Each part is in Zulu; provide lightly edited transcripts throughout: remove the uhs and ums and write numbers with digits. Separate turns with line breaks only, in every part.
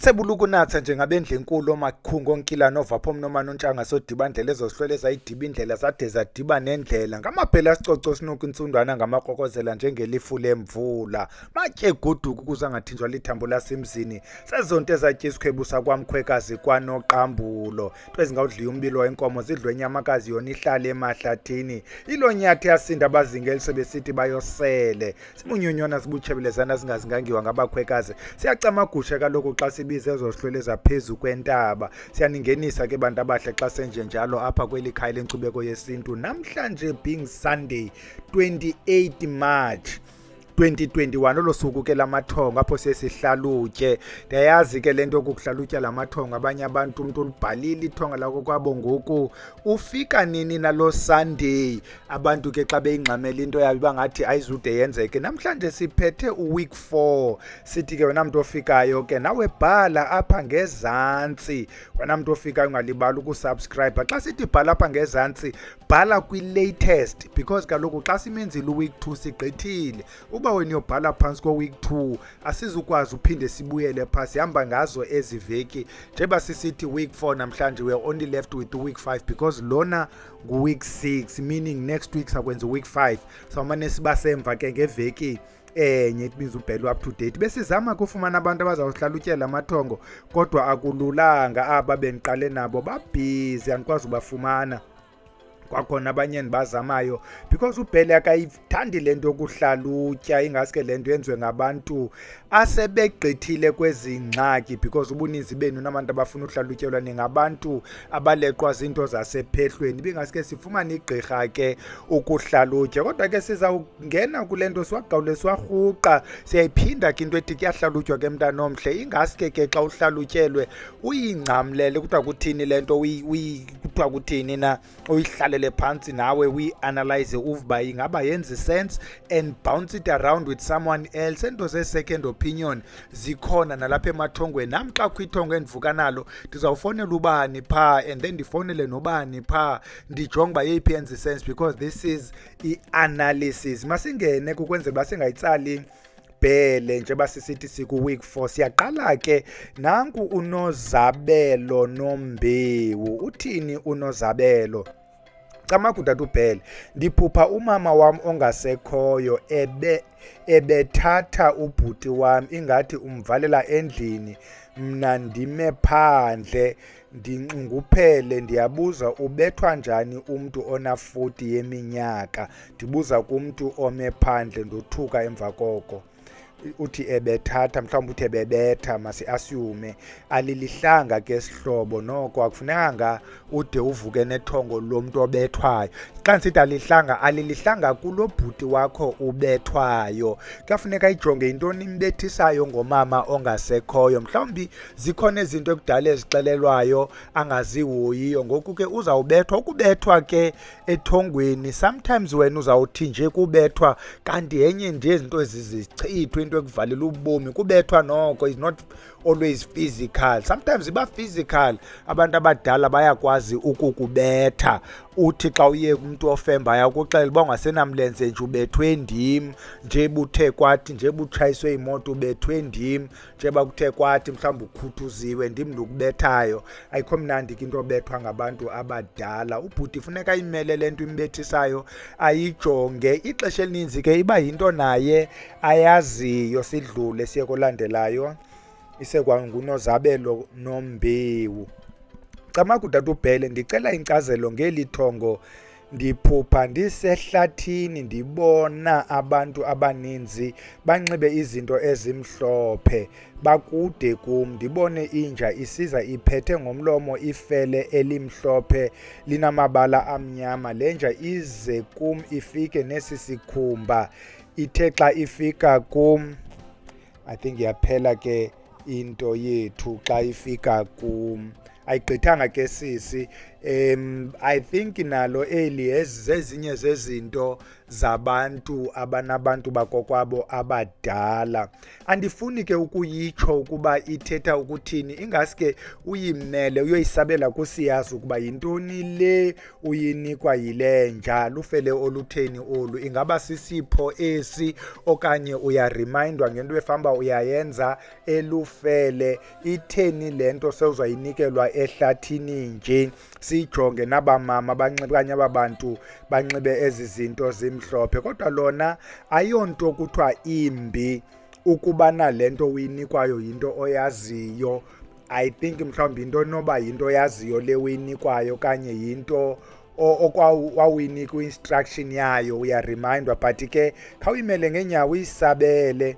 sebulukunatha njengabendle enkulu omakhungu onkila novapho noma nontshanga sodibandlela ezohlwele zayidiba indlela zade zadiba nendlela ngamaphela sicoco sinuka insundwana ngamakokozela njengelifu lemvula matye guduku kuza ngathinjwa lithambo lasemzini sezonto ezatye isikhwebusa kwamkhwekazi kwanoqambulo into ezingawudliya umbilo wenkomo zidlwe enyamakazi yona ihlale emahlathini ilonyathi yasinda abazingeli sebesithi bayosele simunyonyona sibutshebelezana zingazingangiwa ngabakhwekazi siyacamagusha kaloku xa sibize ezohlwele zaphezu kwentaba siyaningenisa ke bantu abahle xa senje njalo apha kweli khaya lenkcubeko yesintu namhlanje being Sunday 28 March 2021 olosuku ke lamathongo apho sihlalutye ndiyayazi ke lento yokuhlalutya lamathongo abanye abantu umuntu ulibhalile ithonga lakho kwabo ngoku ufika nini nalo Sunday abantu ke xa beyingxamela into yabo bangathi ayizude yenzeke namhlanje siphethe uWeek 4 sithi ke wena muntu ofikayo ke nawe bhala apha ngezantsi wena muntu ofikayo ungalibali ukusubscribe xa sithi bhala apha ngezantsi bhala kwi-latest because kaloku xa simenzile uWeek 2 sigqithile uba wena uyobhala phansi koWeek 2 asizukwazi uphinde sibuyele phasi hamba ngazo eziveki njengoba sisithi Week 4 namhlanje we are only left with Week 5 because lona nguWeek 6 meaning next week sakwenza Week 5 sawumane sibasemva ke ngeveki enye itbiza ubhelo up to date besizama kufumana abantu abazawuhlalutyela amathongo kodwa akululanga aba beniqale nabo babhizi andikwazi ubafumana kwakhona abanye endibazamayo because ubhele akayithandi lento yokuhlalutya ingaske lento yenziwe ngabantu asebegqithile kwezi ngxaki because ubuninzi benu nabantu abafuna uhlalutyelwa ningabantu abaleqwa zinto zasephehlweni bingaske sifumane igqirha ke ukuhlalutya kodwa ke sizawungena kulento siwagawule siwarhuqa siyayiphinda ke into ethi kuyahlalutywa ke mntana omhle ingaske ke xa uhlalutyelwe uyingcamlele kuthiwa kuthini lento kuthiwa kuthini na uyihlalele phansi nawe we-analyze uvuba ingaba yenza sense and bounce it around with someone else ento ze-second opinion zikhona nalapha emathongweni nami xa kwithongo endivuka nalo ndizawufonela ubani phaa and then ndifowunele nobani phaa ndijonge uba yeyiphi yenza sense because this is i-analysis masingene kukwenzela uba singayitsali bhele njengoba sisithi sikuWeek 4 siyaqala ke nanku uNozabelo Nombewu uthini uNozabelo camakudathu bhele ndiphupha umama wam ongasekhoyo ebethatha ubhuti wam ingathi umvalela endlini mna ndime phandle ndinxunguphele ndiyabuza ubethwa njani umntu ona-40 yeminyaka ndibuza kumntu ome phandle ndothuka emva koko uthi ebethatha mhlawumbe uthi ebebetha masi-asyume alilihlanga ke sihlobo noko akufunekanga ude uvuke nethongo lomuntu obethwayo xa nisithi alilihlanga kulo bhuti wakho ubethwayo kuyafuneka ijonge yintoni imbethisayo ngomama ongasekhoyo mhlawumbi zikhona izinto ekudala ezixelelwayo angazihoyiyo ngoku ke uzawubethwa ukubethwa ke ethongweni sometimes wena uzawuthi nje kubethwa kanti yenye nje izinto ezizichithwe into ekuvalela ubomi kubethwa noko is not always physical sometimes iba physical abantu abadala bayakwazi ukukubetha uthi xa uye umuntu ofemba yakuxelela uba ungasenamlenze nje ubethwe ndim nje buthe kwathi nje butshayiswe imoto ubethwe ndim nje bakuthe kwathi mhlawumbe ukhuthuziwe ndim ndikubethayo ayikho mnandi ke into obethwa ngabantu abadala ubhuti funeka imele lento imbethisayo ayijonge ixesha elininzi ke iba yinto naye ayaziyo sidlule siye kolandelayo isekwanguNozabelo Nombewu camakudathu bhele ndicela inkcazelo ngeli thongo ndiphupha ndisehlathini ndibona abantu abaninzi banxibe izinto ezimhlophe bakude kum ndibone inja isiza iphethe ngomlomo ifele elimhlophe linamabala amnyama lenja ize kum ifike nesi sikhumba ithe xa ifika kum I think yaphela ke into yethu xa ifika kum ayigqithanga ke sisi I think nalo eli zezinye zezinto zabantu abanabantu bakokwabo abadala. Andifuni ke ukuyitsho ukuba ithetha ukuthini, ingaske uyimele uyoyisabela kusiyazi ukuba yintoni le uyinikwa yile nja, lufele olutheni olu, ingaba sisipho esi okanye uyaremindwa ngento efamba uyayenza elufele, itheni lento sewuzayinikelwa ehlathini nje. Sijonge nabamama banxibe kanye ababantu banxibe ezi zinto zimhlophe, kodwa lona ayonto kuthiwa imbi ukuba nalento uyinikwayo yinto oyaziyo. I think mhlawumbi into noba yinto oyaziyo le uyinikwayo kanye yinto wawuyinika instruction yayo, uyaremindwa, but ke khawuyimele ngeenyawo uyisabele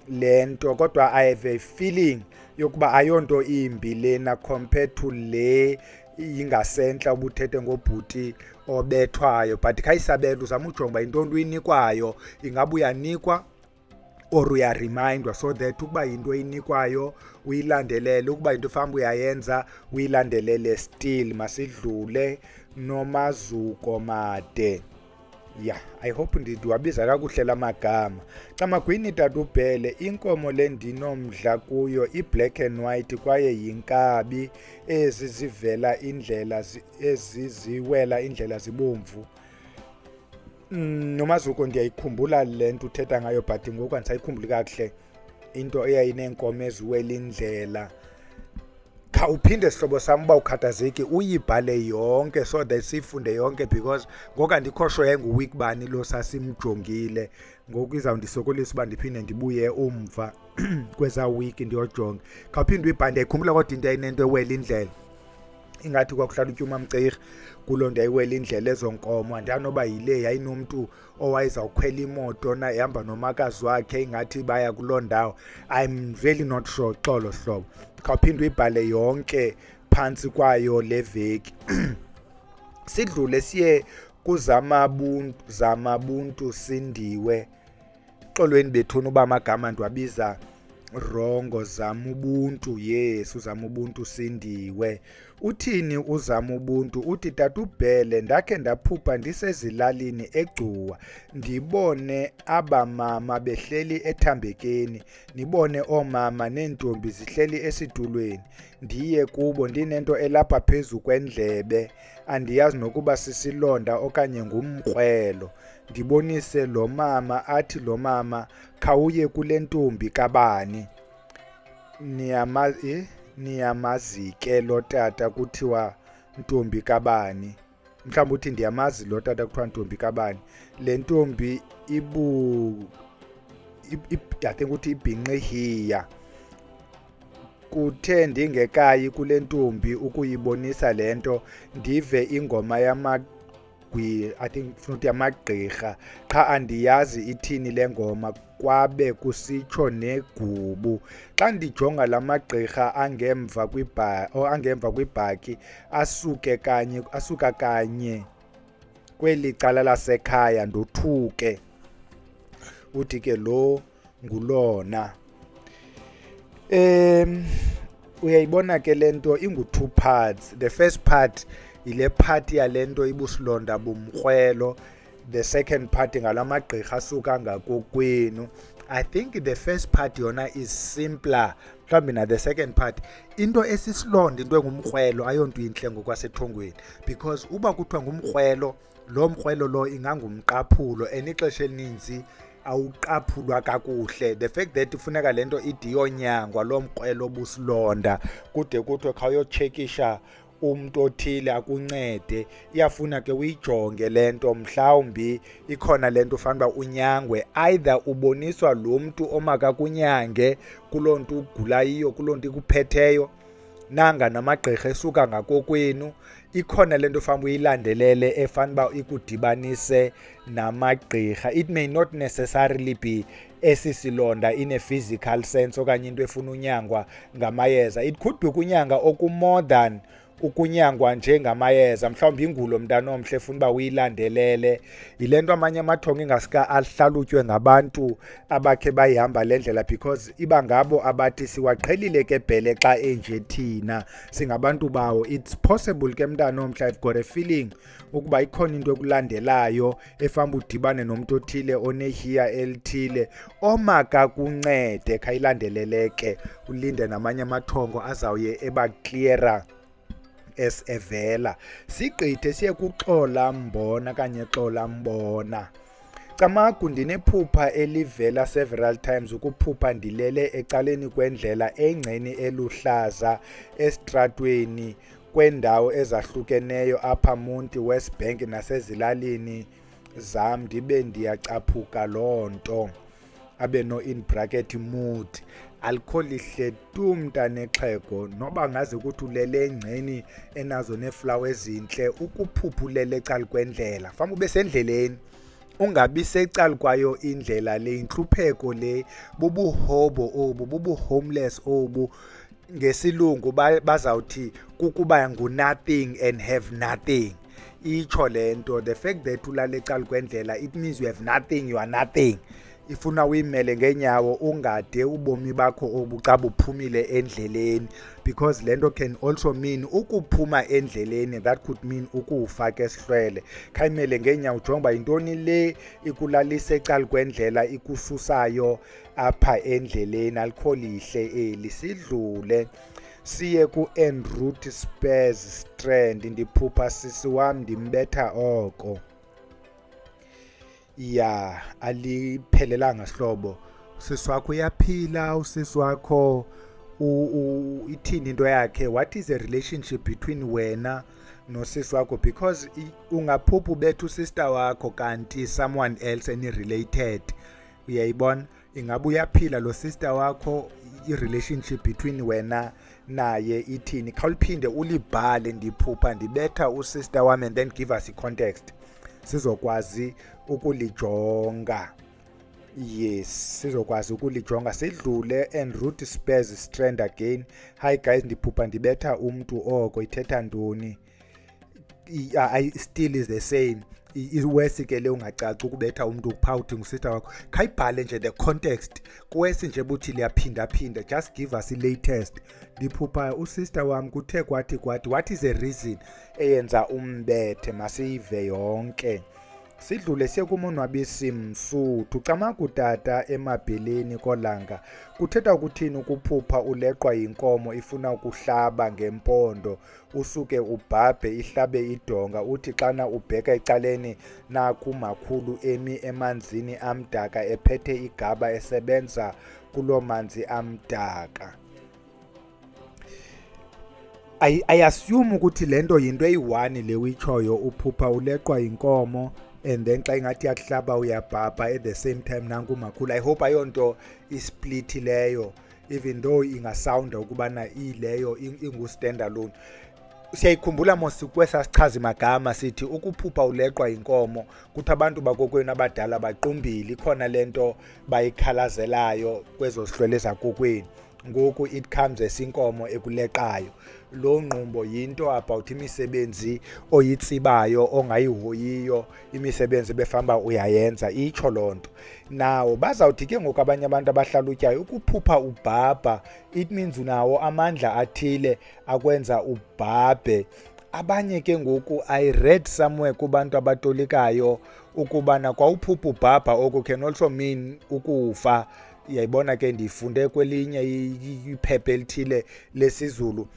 lento. Kodwa I have a feeling yokuba ayonto imbi lena compared to le ingasentla ubuthethe ngobhuti obethwayo, but khayisabela uzama ujonga uba yintoni uyinikwayo, ingaba uyanikwa or uyaremindwa, so that ukuba yinto oyinikwayo uyilandelele, ukuba yinto efamba uyayenza uyilandelele still. Masidlule nomazuko made. I hope ndiwabiza kakuhle la magama. Camagwini tata uBhele, inkomo le ndinomdla kuyo i-black and white kwaye yinkabi, ziwela indlela zibomvu. Nomazuko ndiyayikhumbula le nto uthetha ngayo, but ngoku andisayikhumbuli kakuhle into eyayineenkomo eziwela indlela. Khawuphinde sihlobo sam uba ukhathazeki uyibhale yonke so that siyifunde yonke, because ngoku andikho sure nguweek bani lo sasimjongile. Ngoku izawundisokolisa uba ndiphinde ndibuye umva kweza week ndiyojonga. Khawuphinde uyibhale, ndiyayikhumbula kodwa into yayinento ewela indlela, ingathi kwakuhlalutya umamcirha kuloo nto yayiwela indlela ezo nkomo. Andiyanoba yile yayinomntu owayezawukhwela imoto ehamba nomakazi wakhe, ingathi baya kuloo ndawo. I'm really not sure. Xolo sihlobo, khawuphinde uyibhale yonke phantsi kwayo le veki. Sidlule siye zamabuntu sindiwe. Xolweni bethuna uba amagama ndiwabiza rongo. Zama ubuntu, yes, uzama ubuntu sindiwe. Uthini uzama ubuntu? Uthi tata uBhele, ndakhe ndaphupha ndisezilalini eGcuwa, ndibone abamama behleli ethambekeni, nibone oomama neentombi zihleli esitulweni. Ndiye kubo ndinento elapha phezu kwendlebe, andiyazi nokuba sisilonda okanye ngumkrwelo. Ndibonise lo mama, athi lo mama, khawuye kule ntombi kabani. Niyamazi ke lo tata kuthiwa ntombi kabani. Mhlawumbi uthi ndiyamazi lo tata kuthiwa ntombi kabani. Le ntombi I think uthi ibhinqe hiya. Kuthe ndingekayi kule ntombi ukuyibonisa le nto, ndive ingoma I think funa uthi yamagqirha, qha andiyazi ithini le ngoma, kwabe kusitsho negubu. Xa ndijonga la magqirha angemva kwibhaki asuka kanye kweli cala lasekhaya, ndothuke. Uthi ke lo ngulona. Uyayibona ke lento ingu-2 parts. The first part ile part yalento ibusilonda bumkrwelo, the second part ngalamagqirha asuka ngakokwenu. I think the first part yona is simpler mhlawumbi na the second part. Into esisilonda, into engumkrwelo ayonto inhle ngokwasethongweni, because uba kuthiwa ngumkrwelo, lo mkrwelo lo ingangumqaphulo, and ixesha elininzi awuqaphulwa kakuhle. The fact that ifuneka lento idiyonyangwa lo mkrwelo obusilonda kude kuthiwe khawuyotshekisha umntu othile akuncede, iyafuna ke uyijonge lento, mhlawumbi ikhona lento ufanele uba unyangwe, either uboniswa lo mntu omakakunyange kuloo nto ugula yiyo, kuloo nto ikuphetheyo, nanga namagqirha esuka ngakokwenu, ikhona lento ufanele uyilandelele efanele uba ikudibanise namagqirha. It may not necessarily be esisilonda in a physical sense okanye into efuna unyangwa ngamayeza. It could be kunyanga oku more than ukunyangwa njengamayeza. Mhlawumbi ingulo mntana omhle efuna uba uyilandelele. Yile nto amanye amathongo ingasika ahlalutywe ngabantu abakhe bayihamba le ndlela, because iba ngabo abathi siwaqhelile ke bhele xa enje thina singabantu bawo. It's possible ke mntana omhle, I've got a feeling ukuba ikhona into ekulandelayo efamba udibane nomuntu othile onehiya elithile omaka kuncede khayilandeleleke, ulinde namanye amathongo azawuye ebacleara evela. Sigqithe siye kuxola mbona kanye xola mbona. Camagu ndinephupha elivela several times, ukuphupha ndilele ecaleni kwendlela engceni eluhlaza estratweni kwendawo ezahlukeneyo apha Monti, West Bank nasezilalini zam, ndibe ndiyacaphuka loo nto. Abe no in bracket mood. Alikho lihle tu mntanexhego, noba ngaze ukuthi ulele engceni enazo neeflawa ezintle, ukuphupha ulele ecala kwendlela. Famba ube sendleleni, ungabi secala kwayo indlela le, intlupheko le, bubuhobo obu, bubu-homeless obu. Ngesilungu bazawuthi kukuba ngu-nothing and have nothing. Itsho le nto, the fact that ulale ecala kwendlela, it means you have nothing, you are nothing. Ifuna uyimele ngeenyawo, ungade ubomi bakho obu xa buphumile endleleni, because le nto can also mean ukuphuma endleleni, that could mean ukufa ke sihlwele. Khayimele ngeenyawo, ujonge uba yintoni le ikulalisa ecala kwendlela ikususayo apha endleleni. Alikho lihle eli. Sidlule siye ku-en route Spurs Strand. Ndiphupha sisi wam ndimbetha oko. Ya, aliphelelanga sihlobo. Usisi wakho uyaphila, usisi wakho ithini into yakhe? What is the relationship between wena nosisi wakho? Because ungaphupha ubetha usister wakho kanti someone else related. Uyayibona? Ingabe uyaphila lo sister wakho? I-relationship between wena naye ithini? Khawuliphinde ulibhale, ndiphupha ndibetha usister wami, and then give us i-context sizokwazi ukulijonga. Yes, sizokwazi ukulijonga. Sidlule en route Spurs Strand again. Hi guys, ndiphupha ndibetha umntu oko, ithetha ntoni? I still is the same. Iwesi ke le ungacaci ukubetha umntu upawuthi ngusista wakho. Khayibhale nje the context. Kuwesi nje buthi liyaphinda phinda. Just give us the latest. Ndiphupha usister wami kuthe kwathi. What is the reason eyenza umbethe? Masiyive yonke. Sidlule siye kumonwabisi Msuthu. Camagu tata emabheleni kolanga. Kuthetha ukuthini ukuphupha uleqwa yinkomo ifuna ukuhlaba ngempondo, usuke ubhabhe ihlabe idonga, uthi xana ubheka ecaleni naku makhulu emi emanzini amdaka ephethe igaba esebenza kuloo manzi amdaka. I assume ukuthi lento yinto eyi-1 le uyitshoyo, uphupha uleqwa yinkomo and then xa ingathi yakuhlaba uyabhabha at the same time nanku makhulu. I hope ayonto isplitileyo, even though ingasounda ukubana ileyo ingu-standalone. Siyayikhumbula mos kwesa sichazi magama sithi ukuphupha uleqwa yinkomo, kuthi abantu bakokwenu abadala baqumbile, ikhona lento bayikhalazelayo kwezo sihlwele zakokwenu. Ngoku it comes esinkomo ekuleqayo. Lo ngqumbo yinto about imisebenzi oyitsibayo ongayihoyiyo, imisebenzi befamba uyayenza. Itsho loo nto. Nawo bazawuthi ke ngoku abanye abantu abahlalutyayo, ukuphupha ubhabha, it means unawo amandla athile akwenza ubhabhe. Abanye ke ngoku I read somewhere kubantu abatolikayo ukubana kwa uphupha ubhabha oku can also mean ukufa. Yayibona ke ndifunde kwelinye iphepha elithile lesizulu.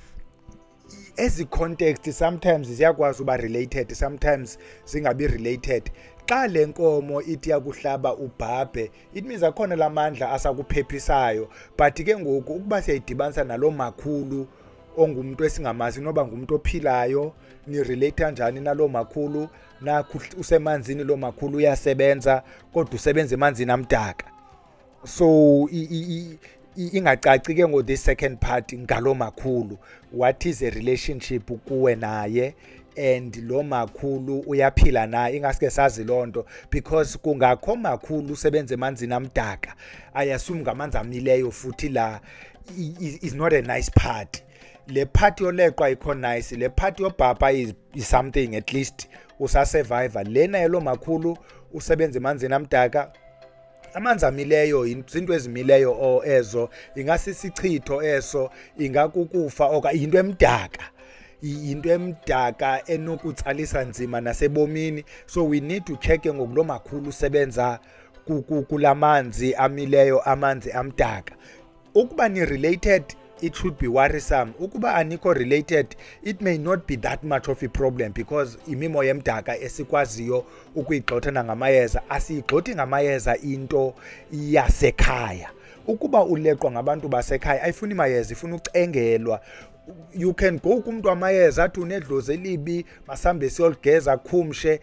Ezi context sometimes ziyakwazi uba related, sometimes zingabi related. Xa le nkomo ithi yakuhlaba ubhabhe, it means akhona lamandla asakuphephisayo. But ke ngoku ukuba siyayidibanisa nalo makhulu ongumuntu esingamazi noba ngumuntu ophilayo, ni relate kanjani nalo makhulu? Nakho usemanzini lo makhulu uyasebenza, kodwa usebenza emanzini amdaka. So ingacaci ke ngo this second part ngalo makhulu. What is the relationship kuwe naye, and lo makhulu uyaphila naye? Ingaske sazi lonto, because kungakho makhulu usebenza emanzini amdaka, I assume ngamanzi amileyo futhi la is not a nice part. le part yoleqwa ikho nice, le part yobhabha is something, at least usasurvivor. Lena yelo makhulu usebenza emanzini amdaka, amanzi amileyo izinto ezimileyo ezo, ingasisichitho eso, ingakukufa okanye into emdaka, into emdaka enokutsalisa nzima nasebomini. So we need to check ngokulo makhulu usebenza kulamanzi amileyo, amanzi amdaka. Ukuba ni related, it should be worrisome. Ukuba anikho related, it may not be that much of a problem, because imimo yemdaka esikwaziyo ukuyigxotha nangamayeza, asiyigxothi ngamayeza into yasekhaya. Ukuba uleqwa ngabantu basekhaya ayifuni mayeza, ifuna ucengelwa. You can go kumuntu wamayeza athi unedlozi elibi, masambe siyoligeza khumshe.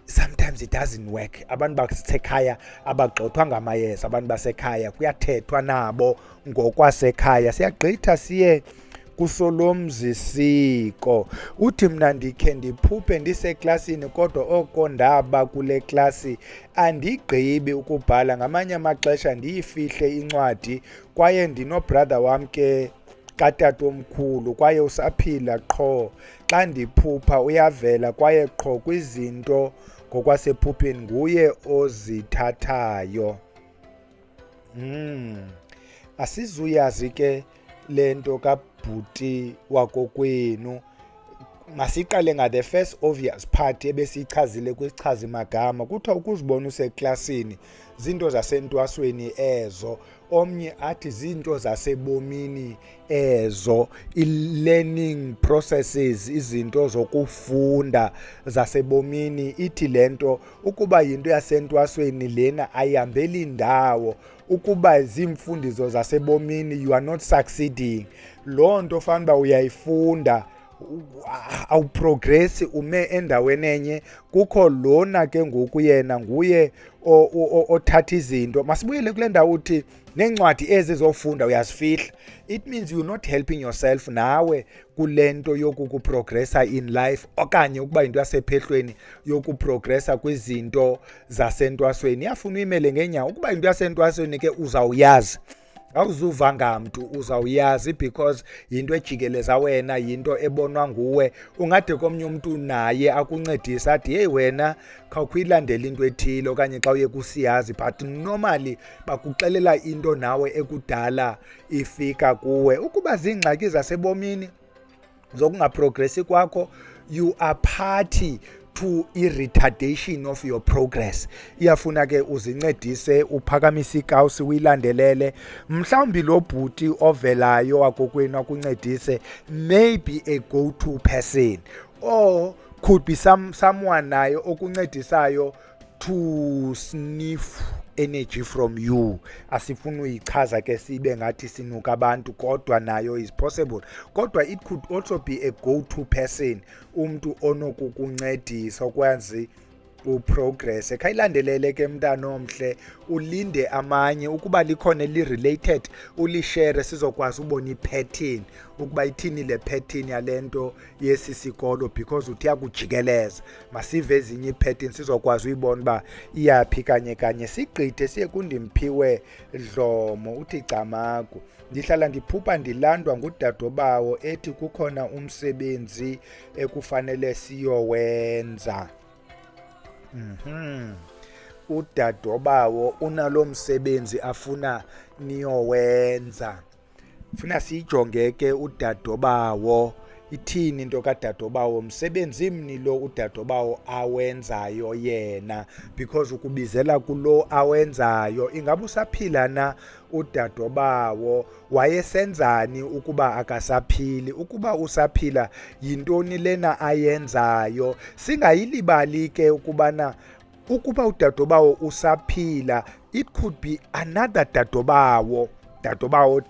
Sometimes it doesn't work. Abantu basekhaya abagxothwa ngamayeza, abantu basekhaya kuyathethwa nabo ngokwasekhaya. Siyagqitha siye kusolomzi siko. Uthi mna ndikhe ndiphuphe ndiseklasini, kodwa oko ndaba kule klasi andigqibi ukubhala. Ngamanye amaxesha ndiyifihle incwadi, kwaye ndinobrother wam ke katatomkhulu, kwaye usaphila qho. Xa ndiphupha uyavela, kwaye qho kwizinto ngokwasephupheni nguye ozithathayo. Asizuyazi ke lento kabhuti wakokwenu. Masiqale nga the first obvious part ebesichazile kwisichazi magama. Kuthiwa ukuzibona useklasini zinto zasentwasweni ezo. Omnye athi zinto zasebomini ezo, i-learning processes, izinto zokufunda zasebomini. Ithi lento ukuba yinto yasentwasweni lena ayihambeli ndawo. Ukuba zimfundiso zasebomini, you are not succeeding. Loo nto fanuba uyayifunda, awuprogresi, ume endaweni enye. Kukho lona ke ngoku yena nguye othatha izinto. Masibuyele kule ndawo uthi nencwadi ezi zofunda uyazifihla. It means you're not helping yourself nawe kulento yokuprogressa in life, okanye ukuba into yasephehlweni yokuprogressa kwizinto zasentwasweni. Yafuna uyimele ngenyawo. Ukuba into yasentwasweni ke uzawuyazi, awuzuva ngamntu, uzawuyazi, because yinto ejikeleza wena, yinto ebonwa nguwe. Ungade komnye umuntu naye akuncedise athi hey wena khawuyilandela into ethile, okanye xa uye kusiyazi, but normally bakuxelela into nawe ekudala ifika kuwe. Ukuba zingxaki zasebomini zokungaprogresi kwakho, you are party to i-retardation of your progress. Iyafuna ke uzincedise, uphakamise ikawusi, uyilandelele. Mhlawumbi lo bhuti ovelayo wakokwenu akuncedise, maybe a go-to person, or could be someone nayo okuncedisayo to sniff energy from you. Asifuni uyichaza ke sibe ngathi sinuka abantu, kodwa nayo is possible. Kodwa it could also be a go-to person, umuntu onokukuncedisa ukwazi uprogress. Khayilandelele ke mntana omhle, ulinde amanye. Ukuba likhona li-related ulishare, sizokwazi ubona i-pattern ukuba ithini le pattern yalento yesi sikolo, because uthi yakujikeleza. Masive ezinye i-pattern sizokwazi uyibona uba iyaphi kanye kanye. Sigqithe siye kuNdimphiwe Dlomo. Uthi Camagu, ndihlala ndiphupha ndilandwa ngudadobawo ethi kukhona umsebenzi ekufanele siyowenza. Udadobawo unalo msebenzi afuna niyowenza. Funa sijonge ke udadobawo, ithini into kadadobawo, msebenzi mni lo udadobawo awenzayo yena, because ukubizela kulo awenzayo. Ingabe usaphila na udadobawo? Wayesenzani ukuba akasaphili? Ukuba usaphila, yintoni lena ayenzayo? Singayilibali ke ukubana ukuba udadobawo usaphila, it could be another dadobawo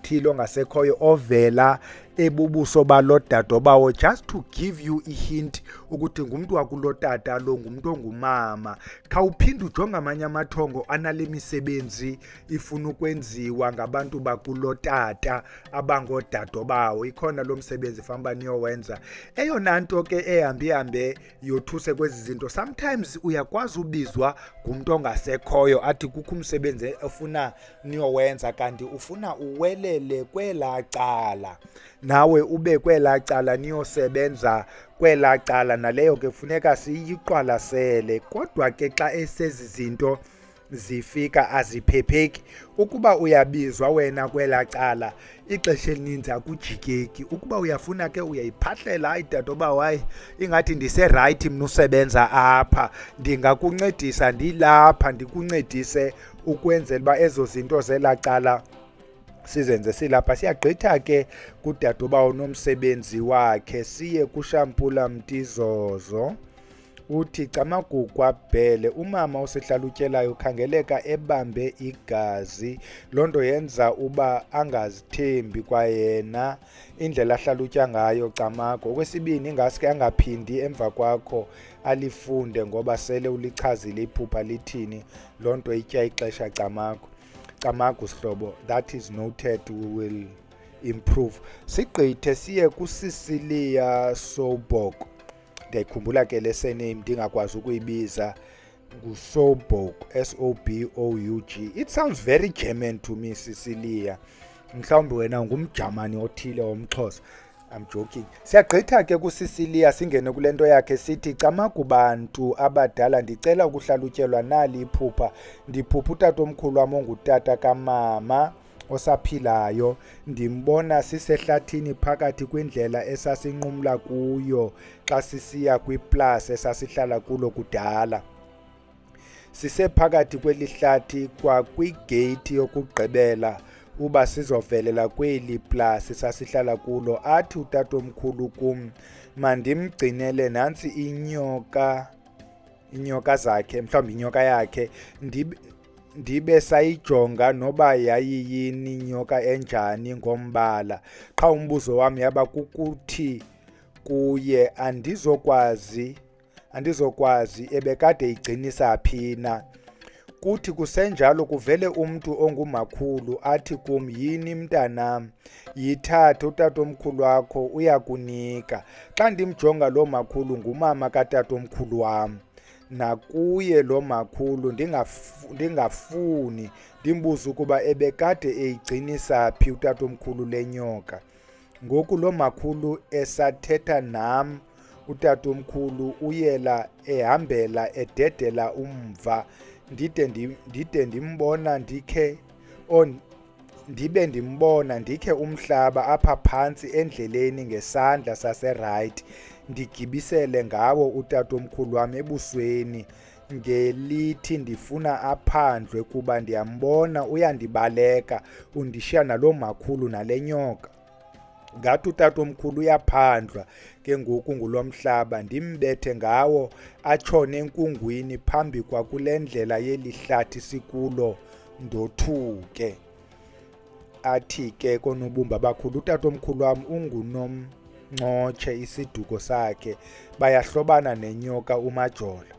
thile ongasekhoyo ovela ebubuso balo dadobawo, just to give you a hint ukuthi ngumuntu wakulotata lo, ngumuntu ongumama. Khawuphinde ujonge amanye amathongo anale misebenzi ifuna ukwenziwa ngabantu bakulotata abangodado bawo. Ikhona lo msebenzi fanele niyowenza. Eyona nto ke ehambe yothuse kwezi zinto, sometimes uyakwazi ubizwa ngumuntu ongasekhoyo athi kukho umsebenzi ofuna niyowenza, kanti ufuna uwelele kwela cala, nawe ube kwela cala niyosebenza kwela cala. Naleyo ke funeka siyiqwalasele. Kodwa ke xa esezi zinto zifika aziphepheki, ukuba uyabizwa wena kwela cala ixesha elininzi akujikeki. Ukuba uyafuna ke uyayiphahlela, hayi dadoba, hayi ingathi ndiserayithi mna usebenza apha, ndingakuncedisa ndilapha, ndikuncedise ukwenzela uba ezo zinto zela cala sizenze silapha. Siyagqitha ke kudadobawo nomsebenzi wakhe, siye kushampula Mtizozo. Uthi Camagugu abhele, umama osihlalutyayo ukhangeleka ebambe igazi, loo nto yenza uba angazithembi kwayena indlela ahlalutya ngayo Camagu. Okwesibini, ingaske angaphindi emva kwakho alifunde ngoba sele ulichazile iphupha lithini, loo nto itya ixesha Camagu sihlobo. That is noted, we will improve. Sigqithe siye kuSihlalutya Soboko. Ndiyayikhumbula ke le surname ndingakwazi ukuyibiza, nguSobok, S-O-B-O-U-G. It sounds very German to me, Sihlalutya. Mhlawumbi wena ngumjamani othile womXhosa. I'm joking. Siyagqitha ke kuSihlalutya singene kule nto yakhe, sithi Camagu bantu abadala, ndicela ukuhlalutyelwa nali iphupha. Ndiphupha utatomkhulu wam ongutata kamama osaphilayo, ndimbona sisehlathini phakathi kwindlela esasinqumla kuyo xa sisiya kwiplasi esasihlala kulo kudala. Sisephakathi kwelihlathi kwakwigeyiti yokugqibela uba sizovelela kweli plasi sasihlala kulo. Athi utatomkhulu kum mandimgcinele nantsi inyoka zakhe, mhlawumbi inyoka yakhe, ndibe sayijonga noba yayiyini inyoka enjani ngombala. Qha umbuzo wam yaba kukuthi kuye andizokwazi ebekade igcinisa phi na. Kuthi kusenjalo kuvele umntu ongumakhulu athi kum, yini mntanam, yithathe utatomkhulu wakho uyakunika. Xa ndimjonga lo makhulu ngumama katatomkhulu wam, nakuye lo makhulu ndingafuni ndimbuze ukuba ebekade eyigcinisa phi utatomkhulu lenyoka. Ngoku lo makhulu esathetha nam, utatomkhulu uyela ehambela ededela umva, ndibe ndimbona ndikhe umhlaba apha phantsi endleleni ngesandla saseright, ndigibisele ngawo utatomkhulu wam ebusweni ngelithi ndifuna aphandlwe kuba ndiyambona uyandibaleka, undishiya nalo makhulu nale nyoka. Ngathi utatomkhulu uyaphandlwa ke ngoku ngulo mhlaba, ndimbethe ngawo atshone enkungwini phambi kwakule ndlela yelihlathi sikulo, ndothuke. Athi ke konobumba bakhulu, utatomkhulu wam ungunomncotshe isiduko sakhe, bayahlobana nenyoka umajola.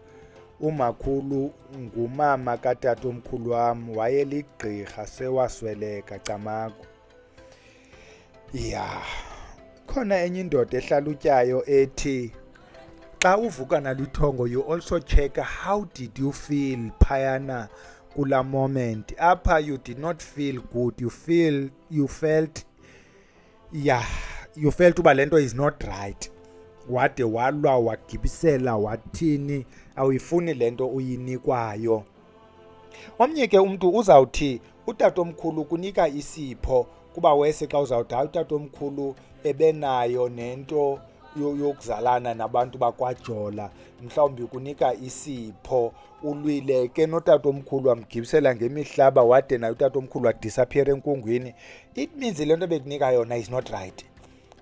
Umakhulu ngumama katatomkhulu wam, wayeligqirha sewasweleka Camagu. Ya, khona enye indoda ehlalutyayo ethi xa uvuka nalithongo you also check how did you feel phayana kula moment. Apha you did not feel good, you felt uba lento is not right, wade walwa wagibisela wathini, awuyifuni lento uyinikwayo. Omnye ke umntu uzawuthi utatomkhulu kunika isipho, kuba wese xa uzawuthi hayi utatomkhulu ebenayo nento yokuzalana nabantu bakwajola, mhlawumbi kunika isipho, ulwile ke notatomkhulu wamgibisela ngemihlaba wade naye utatomkhulu wadisappear enkungwini. It means le nto bekunika yona is not right.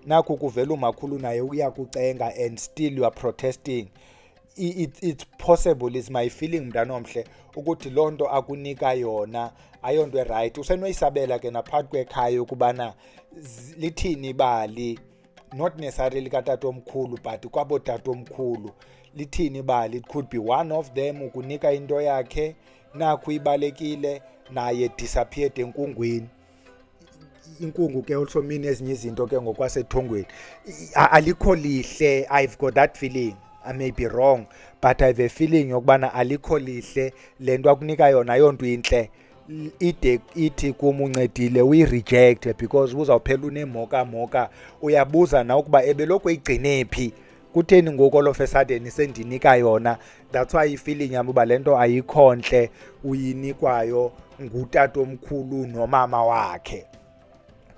Naku kuvela umakhulu naye uyakucenga and still you are protesting. It's possible, is my feeling mntanomhle, ukuthi loo nto akunika yona ayonto eright. Usenoyisabela ke naphakathi kwekhaya ukubana lithini ibali not necessarily katatomkhulu but kwabotatomkhulu. Lithini ibali? It could be one of them ukunika into yakhe, nakho ibalekile, naye disappeared enkungwini. Inkungu ke also mean ezinye izinto ke ngokwasethongweni. Alikho lihle. I've got that feeling. I may be wrong, but I have a feeling yokubana alikho lihle lento akunika yona yonto inhle. Ide ithi kuma uncedile uyi-reject because uzawuphela unemoka uyabuza na ukuba ebelokhu eyigcine phi, kutheni ngoku all of a sudden sendinika yona. That's why i-feeling yami uba lento ayikho ntle uyinikwayo ngutatomkhulu nomama wakhe.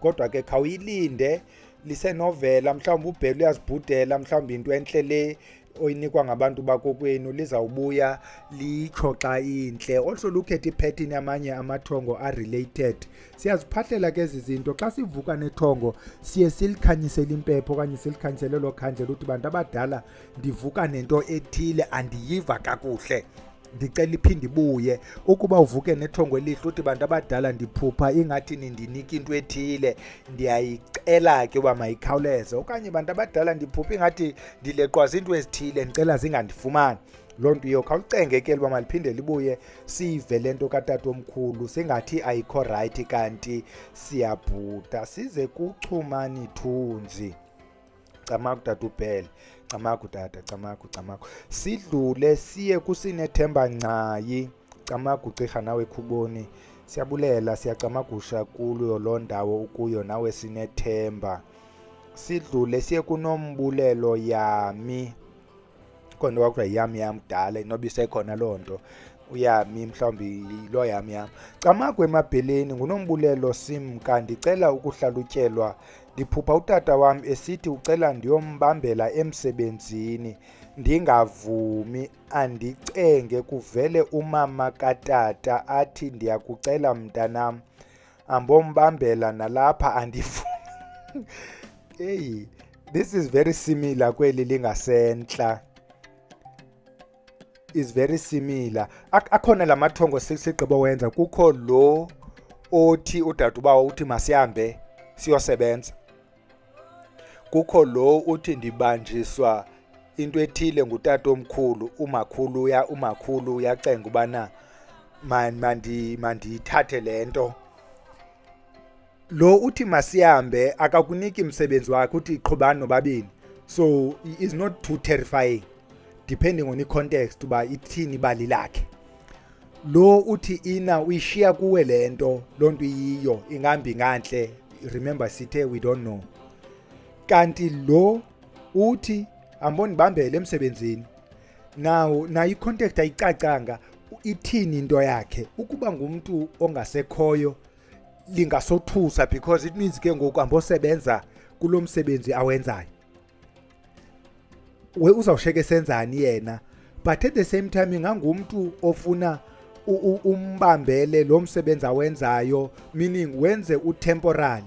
Kodwa ke khawuyilinde lisenovela, mhlawumbe uBhelu uyazibhudela, mhlawumbe into enhle le oyinikwa ngabantu bakokwenu lizawubuya litsho xa inhle. Also look at ipattern yamanye amathongo are-related. Siyaziphahlela ke ezi zinto xa sivuka nethongo, siye silikhanyisele impepho okanye silikhanyisele lo khandlela uthi bantu abadala ndivuka nento ethile, andiyiva kakuhle, ndicela iphinde ibuye. Ukuba uvuke nethongo elihle uthi bantu abadala ndiphupha ingathi nindinika into ethile, ndiyayicela ke uba mayikhawuleze. Okanye bantu abadala ndiphupha ingathi ndileqwaza into ezithile, ndicela zingandifumani. Loo nto iyo khawucengekele uba maliphinde libuye sive le nto katatomkhulu, singathi ayikho right kanti siyabhuda. Size kuchumani thunzi. Camaku tata uBhele, camaku tata, camaku. Sidlule siye kusinethemba Ncayi, camaku gqirha Nawe Khuboni. Siyabulela, siyacamagusha kuyo loo ndawo ukuyo nawe sinethemba. Sidlule siye kuNombulelo Yami, konto kwakuthiwa yami dala inoba isekhona loo nto. Uyami mhlawumbi lo yami. Camaku eMabheleni, nguNombulelo Simka, ndicela ukuhlalutyelwa. Ndiphupha utata wami esithi ucela ndiyombambela emsebenzini, ndingavumi, andicenge. Kuvele umama katata athi ndiyakucela mntanam, ambombambela nalapha andifuni. Hey, this is very similar kweli lingasentla. Is very similar. Akhona lamathongo sigqibo wenza. Kukho lo othi udade ubawo uthi masihambe siyosebenza. Kukho lo uthi ndibanjiswa into ethile ngutata omkhulu, umakhulu uyacenga ubana mandithathe lento. Lo uthi masihambe akakuniki umsebenzi wakhe, uthi qhubani nobabini. So it is not too terrifying depending on the context uba ithini ibali lakhe. Lo uthi ina uyishiya kuwe lento, lonto yiyo ingambi nganhle. Remember sithe we don't know. Kanti lo uthi ambonibambele emsebenzini. Now na i-context ayicacanga ithini into yakhe. Ukuba ngumuntu ongasekhoyo lingasothusa because it means ke ngoku ambosebenza kulo msebenzi awenzayo. We uzawusheke senzani yena, but at the same time ingangumuntu ofuna umbambele lo msebenzi awenzayo, meaning wenze utemporary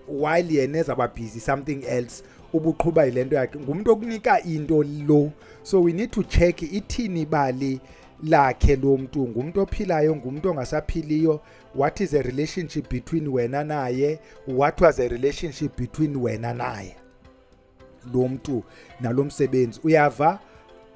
while yena ezaba busy something else, ubuqhuba ilento yakhe. Ngumuntu okunika into lo. So we need to check ithini ibali lakhe lo muntu. Ngumuntu ophilayo, ngumuntu ongasaphiliyo? What is a relationship between wena naye? What was a relationship between wena naye lo muntu nalo msebenzi? Uyava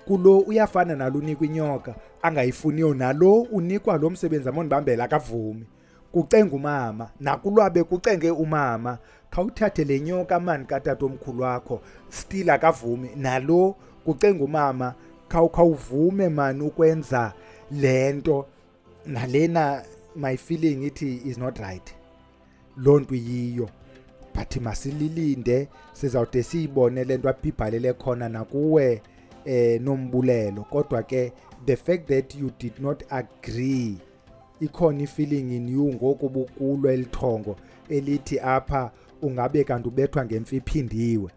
kulo uyafana nalo unikwa inyoka angayifuniyo, nalo unikwa lo msebenzi amonibambela akavumi. Kucenga umama, nakulwabe kucenge umama, khawuthathe le nyoka mani katata omkhulu wakho, still akavumi. Nalo kucenga umama, khawuvume mani ukwenza lento. Nalena my feeling ithi is not right. Lonto yiyo. But masililinde, sizawude siyibone lento abibhalele khona nakuwe Nombulelo. Kodwa ke the fact that you did not agree, ikhona i-feeling in you ngoku bukulo elithongo elithi apha ungabe kanti ubethwa ngemfi iphindiwe,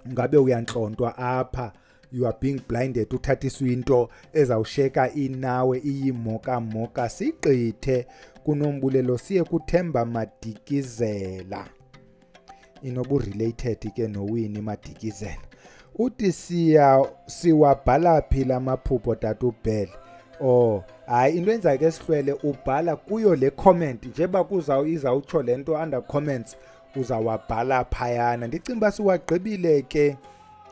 ungabe uyantlontwa apha, you are being blinded, uthathiswa into ezawusheka inawe iyimoka. Sigqithe kuNombulelo siye kuThemba Madikizela, inobu-related ke noWinnie Madikizela. Uthi siwabhala phi lamaphupho tata uBhele? Oh, hayi into enza ke sihlwele ubhala kuyo le comment njeba izawutsho lento under comments uzawabhala phayana. Ndicimba siwagqibile ke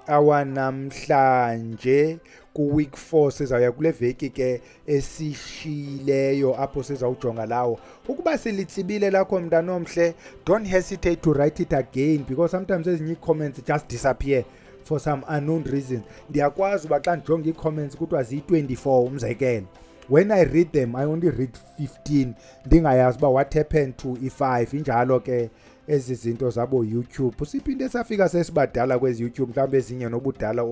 awanamhlanje ku-week 4 sizawuya kule veki ke esishiyileyo apho sizawujonga lawo. Ukuba silitsibile lakho mntana omhle, don't hesitate to write it again because sometimes ezinye ii-comments just disappear for some unknown reasons. Ndiyakwazi uba xa ndijonga ii-comments kuthiwa ziyi-24 umzekelo. When I read them, I only read 15. Ndingayazi uba what happened to i-5. Injalo ke ezi zinto zabo YouTube. Siphinde safika sesibadala kwezi YouTube, mhlawumbe ezinye nobudala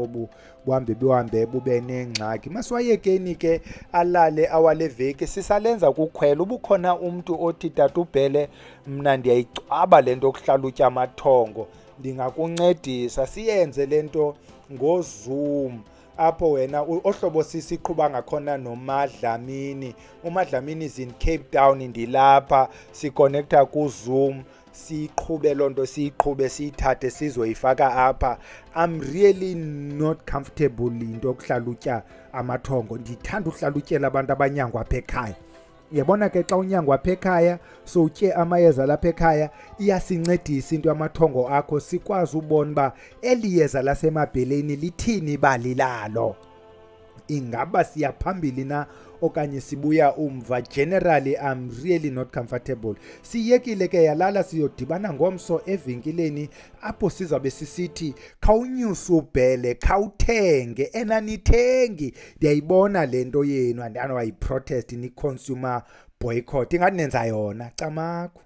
buhambe bube nengxaki. Masiwayekeni ke alale awale veki. Sisalenza kukhwela. Ubukhona umntu othi tata uBhele, mna ndiyayicwaba lento yokuhlalutya amathongo. Ndingakuncedisa siyenze lento ngoZoom. Apho wena ohlobo siqhuba ngakhona noMadlamini. uMadlamini is in Cape Town, ndilapha siconnecta kuZoom. Siqhube lonto siyiqhube siyithathe sizoyifaka apha. I'm really not comfortable into yokuhlalutya amathongo. Ndithanda uhlalutyela abantu abanyangwa apha ekhaya. Uyabona ke xa unyangwa apha ekhaya so utye amayeza lapha ekhaya iyasincedisa into yamathongo akho sikwazi ubona uba eli yeza lasemabheleni lithini ibali lalo. Ingaba siya phambili na okanye sibuya umva. Generally I'm really not comfortable. Siyekile ke yalala siyodibana ngomso evenkileni apho sizabe sisithi khawunyusa uBhele khawuthenge enanithengi. Ndiyayibona lento yenu andiyana wayiprotest ni consumer boycott. Ingathi nenza yona camakho.